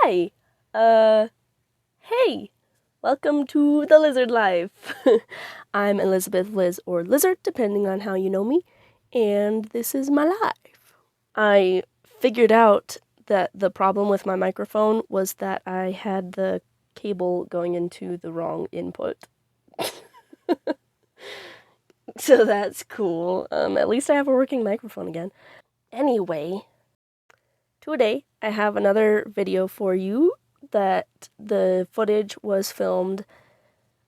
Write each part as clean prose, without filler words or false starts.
Hi! Hey! Welcome to the Lizard Life! I'm Elizabeth, Liz, or Lizard, depending on how you know me, and this is my life. I figured out that the problem with my microphone was that I had the cable going into the wrong input. So that's cool. At least I have a working microphone again. Anyway, today I have another video for you that the footage was filmed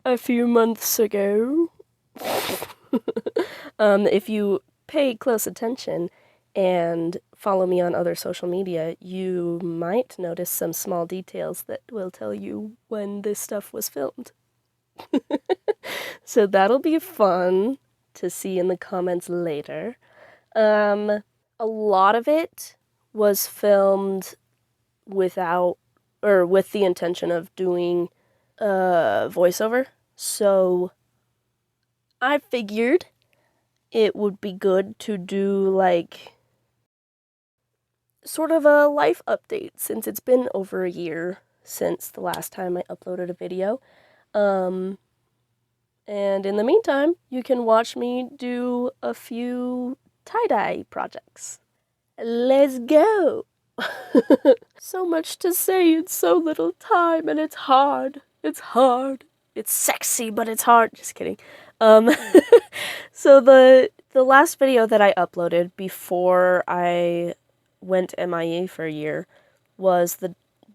a few months ago. If you pay close attention and follow me on other social media, you might notice some small details that will tell you when this stuff was filmed. So that'll be fun to see in the comments later. A lot of it was filmed with the intention of doing voiceover. So I figured it would be good to do like sort of a life update since it's been over a year since the last time I uploaded a video. And in the meantime, you can watch me do a few tie-dye projects. Let's go! So much to say in so little time, and it's hard. It's hard. It's sexy, but it's hard. Just kidding. So the last video that I uploaded before I went MIA for a year was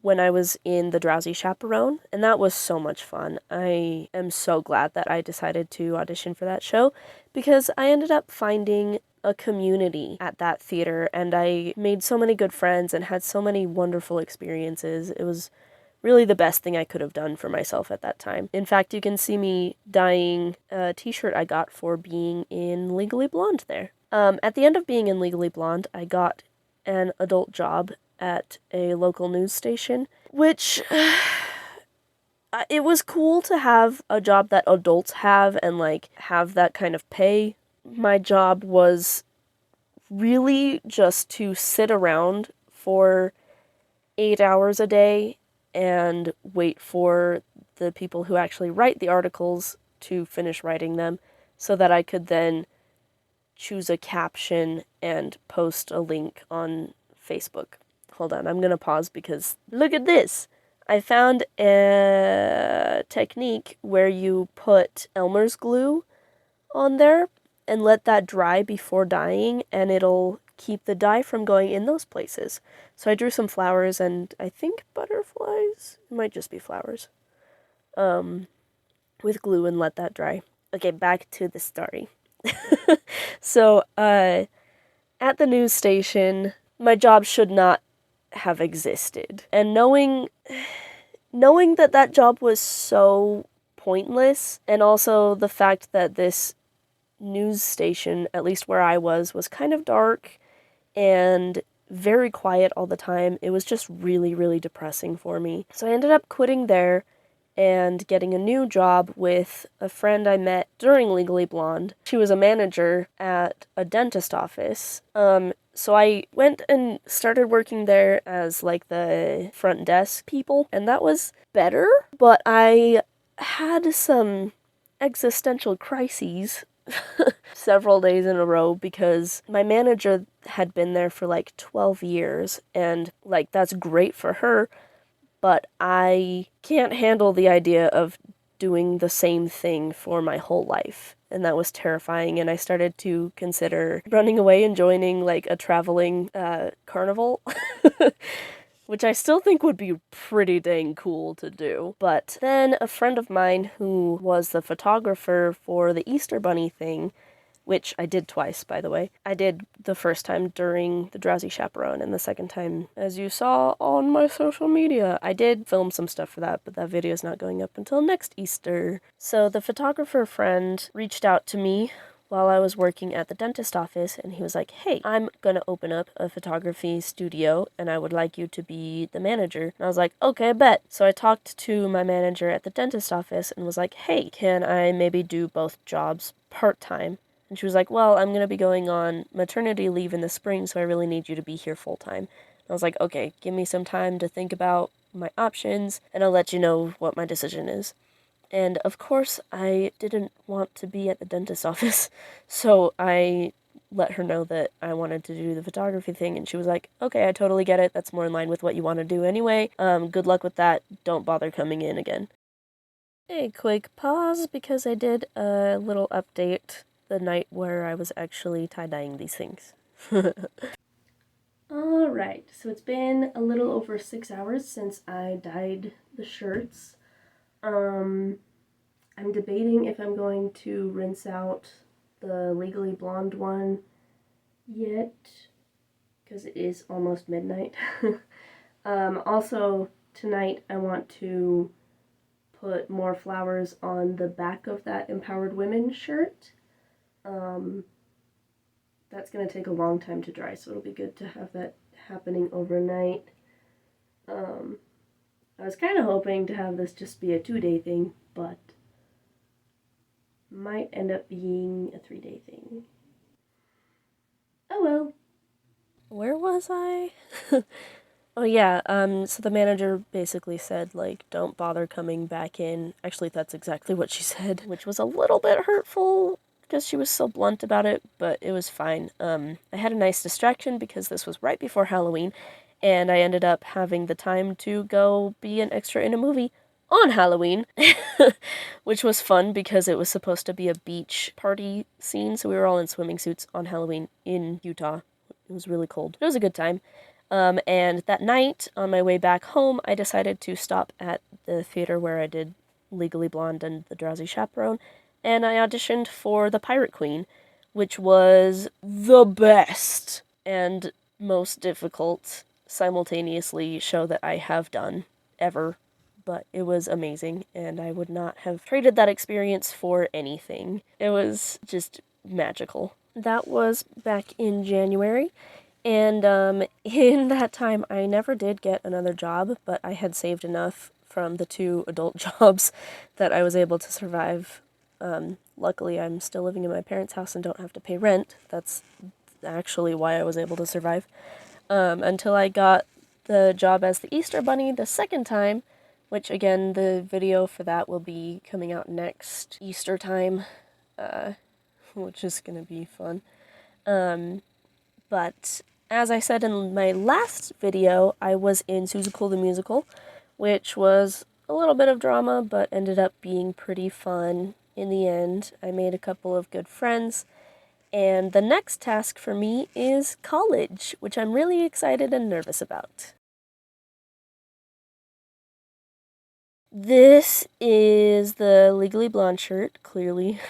when I was in The Drowsy Chaperone, and that was so much fun. I am so glad that I decided to audition for that show because I ended up finding a community at that theater, and I made so many good friends and had so many wonderful experiences. It was really the best thing I could have done for myself at that time. In fact, you can see me dyeing a t-shirt I got for being in Legally Blonde there. At the end of being in Legally Blonde, I got an adult job at a local news station, which it was cool to have a job that adults have and like have that kind of pay. My job was really just to sit around for 8 hours a day and wait for the people who actually write the articles to finish writing them so that I could then choose a caption and post a link on Facebook. Hold on, I'm gonna pause because look at this! I found a technique where you put Elmer's glue on there and let that dry before dyeing, and it'll keep the dye from going in those places. So I drew some flowers and I think butterflies? It might just be flowers. With glue and let that dry. Okay, back to the story. So, at the news station, my job should not have existed. And knowing that that job was so pointless, and also the fact that this news station, at least where I was kind of dark and very quiet all the time. It was just really, really depressing for me. So I ended up quitting there and getting a new job with a friend I met during Legally Blonde. She was a manager at a dentist office. So I went and started working there as like the front desk people, and that was better, but I had some existential crises several days in a row because my manager had been there for like 12 years, and like that's great for her, but I can't handle the idea of doing the same thing for my whole life. And that was terrifying, and I started to consider running away and joining like a traveling carnival. Which I still think would be pretty dang cool to do. But then a friend of mine who was the photographer for the Easter Bunny thing, which I did twice, by the way. I did the first time during The Drowsy Chaperone, and the second time, as you saw on my social media. I did film some stuff for that, but that video's not going up until next Easter. So the photographer friend reached out to me while I was working at the dentist office, and he was like, hey, I'm gonna open up a photography studio, and I would like you to be the manager. And I was like, okay, I bet. So I talked to my manager at the dentist office and was like, hey, can I maybe do both jobs part-time? And she was like, well, I'm gonna be going on maternity leave in the spring, so I really need you to be here full-time. I was like, okay, give me some time to think about my options, and I'll let you know what my decision is. And of course, I didn't want to be at the dentist's office, so I let her know that I wanted to do the photography thing, and she was like, okay, I totally get it. That's more in line with what you want to do anyway. Good luck with that. Don't bother coming in again. A quick pause because I did a little update the night where I was actually tie-dyeing these things. Alright, so it's been a little over 6 hours since I dyed the shirts. I'm debating if I'm going to rinse out the Legally Blonde one yet, because it is almost midnight. Also, tonight I want to put more flowers on the back of that Empowered Women shirt. That's going to take a long time to dry, so it'll be good to have that happening overnight. I was kind of hoping to have this just be a 2-day thing, but might end up being a 3-day thing. Oh well. Where was I? Oh yeah, so the manager basically said, like, don't bother coming back in. Actually, that's exactly what she said, which was a little bit hurtful because she was so blunt about it, but it was fine. I had a nice distraction because this was right before Halloween, and I ended up having the time to go be an extra in a movie on Halloween, which was fun because it was supposed to be a beach party scene, so we were all in swimming suits on Halloween in Utah. It was really cold. It was a good time. And that night, on my way back home, I decided to stop at the theater where I did Legally Blonde and The Drowsy Chaperone, and I auditioned for The Pirate Queen, which was the best and most difficult simultaneously show that I have done ever. But it was amazing, and I would not have traded that experience for anything. It was just magical. That was back in January. And in that time, I never did get another job, but I had saved enough from the 2 adult jobs that I was able to survive. Luckily, I'm still living in my parents' house and don't have to pay rent. That's actually why I was able to survive. Until I got the job as the Easter Bunny the second time, which again, the video for that will be coming out next Easter time, which is gonna be fun. But as I said in my last video, I was in Seussical the Musical, which was a little bit of drama, but ended up being pretty fun in the end. I made a couple of good friends, and the next task for me is college, which I'm really excited and nervous about. This is the Legally Blonde shirt, clearly.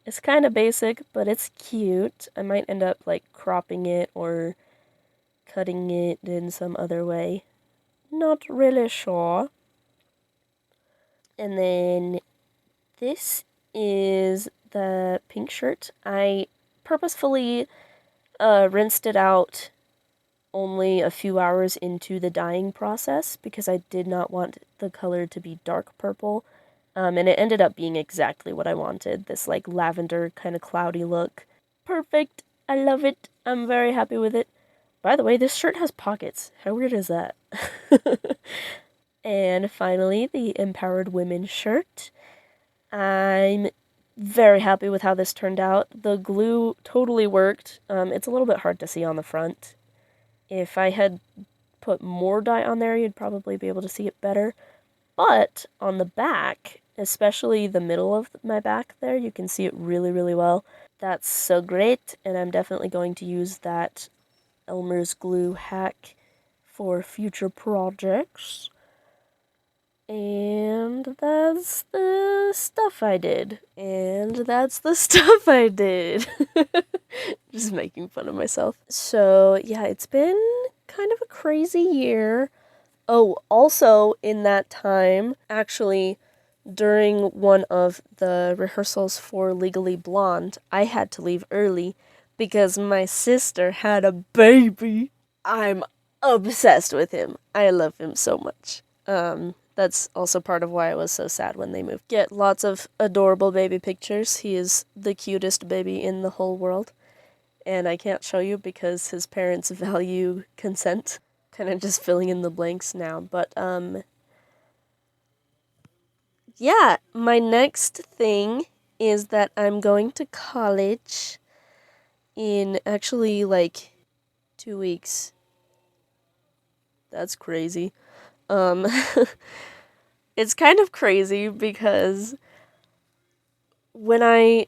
It's kind of basic, but it's cute. I might end up, like, cropping it or cutting it in some other way. Not really sure. And then this is the pink shirt. I purposefully rinsed it out only a few hours into the dyeing process because I did not want the color to be dark purple. And it ended up being exactly what I wanted. This like lavender kind of cloudy look. Perfect. I love it. I'm very happy with it. By the way, this shirt has pockets. How weird is that? And finally, the Empowered Women shirt. I'm very happy with how this turned out. The glue totally worked. It's a little bit hard to see on the front. If I had put more dye on there, you'd probably be able to see it better. But on the back, especially the middle of my back there, you can see it really, really well. That's so great, and I'm definitely going to use that Elmer's glue hack for future projects. And that's the stuff I did. Just making fun of myself. So, yeah, it's been kind of a crazy year. Oh, also in that time, actually, during one of the rehearsals for Legally Blonde, I had to leave early because my sister had a baby. I'm obsessed with him. I love him so much. That's also part of why I was so sad when they moved. Get lots of adorable baby pictures. He is the cutest baby in the whole world. And I can't show you because his parents value consent. kind of just filling in the blanks now. But, yeah, my next thing is that I'm going to college in actually like 2 weeks. That's crazy. Um, it's kind of crazy because when I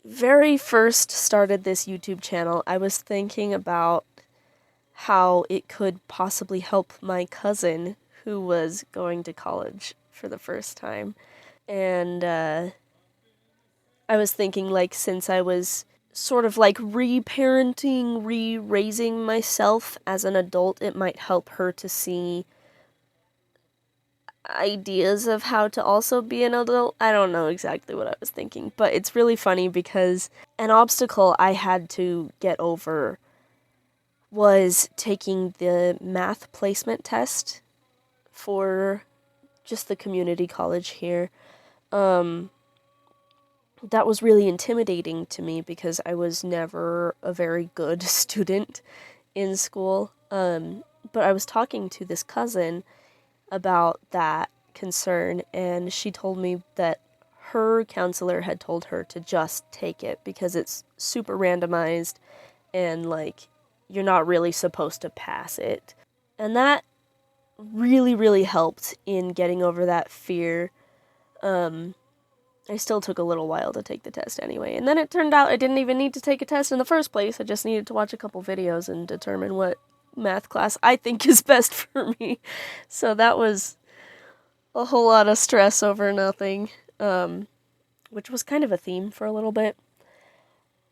very first started this YouTube channel, I was thinking about how it could possibly help my cousin who was going to college for the first time. And I was thinking, like, since I was sort of like re-parenting, re-raising myself as an adult, it might help her to see ideas of how to also be an adult. I don't know exactly what I was thinking, but it's really funny because an obstacle I had to get over was taking the math placement test for just the community college here. That was really intimidating to me because I was never a very good student in school. But I was talking to this cousin about that concern, and she told me that her counselor had told her to just take it because it's super randomized and, like, you're not really supposed to pass it. And that really, really helped in getting over that fear. I still took a little while to take the test anyway. And then it turned out I didn't even need to take a test in the first place. I just needed to watch a couple videos and determine what math class I think is best for me. So that was a whole lot of stress over nothing, which was kind of a theme for a little bit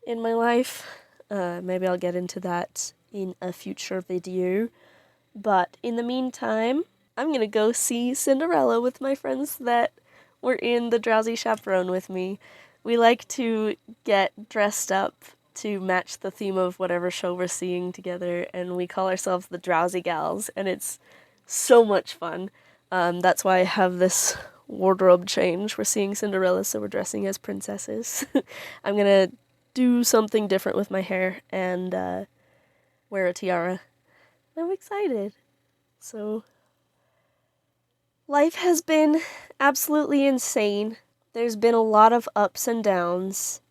in my life. Maybe I'll get into that in a future video. But in the meantime, I'm gonna go see Cinderella with my friends that were in the Drowsy Chaperone with me. We like to get dressed up to match the theme of whatever show we're seeing together, and we call ourselves the Drowsy Gals, and it's so much fun. That's why I have this wardrobe change. We're seeing Cinderella, so we're dressing as princesses. I'm gonna do something different with my hair and wear a tiara. I'm excited. So, life has been absolutely insane. There's been a lot of ups and downs,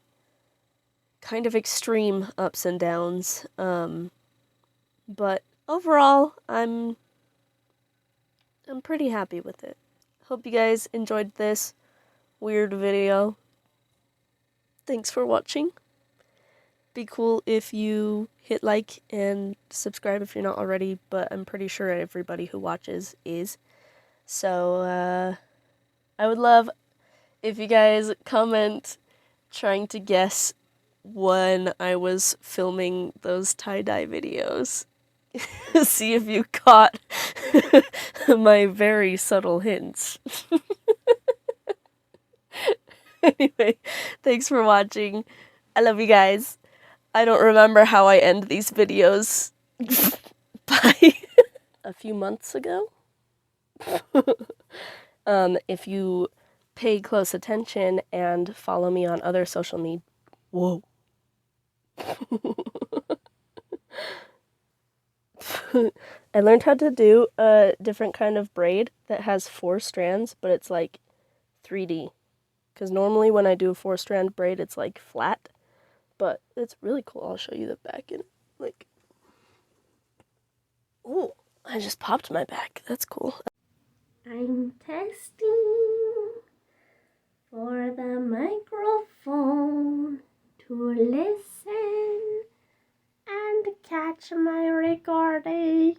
kind of extreme ups and downs. But overall, I'm pretty happy with it. Hope you guys enjoyed this weird video. Thanks for watching. Be cool if you hit like and subscribe if you're not already, but I'm pretty sure everybody who watches is. So, I would love if you guys comment trying to guess when I was filming those tie-dye videos. See if you caught my very subtle hints. Anyway, thanks for watching. I love you guys. I don't remember how I end these videos. Bye. A few months ago? If you pay close attention and follow me on other social media. Whoa. I learned how to do a different kind of braid that has 4 strands, but it's like 3D. Because normally when I do a 4-strand braid, it's like flat. But it's really cool. I'll show you the back in like. Oh, I just popped my back. That's cool. I'm testing for the microphone to listen and catch my recording.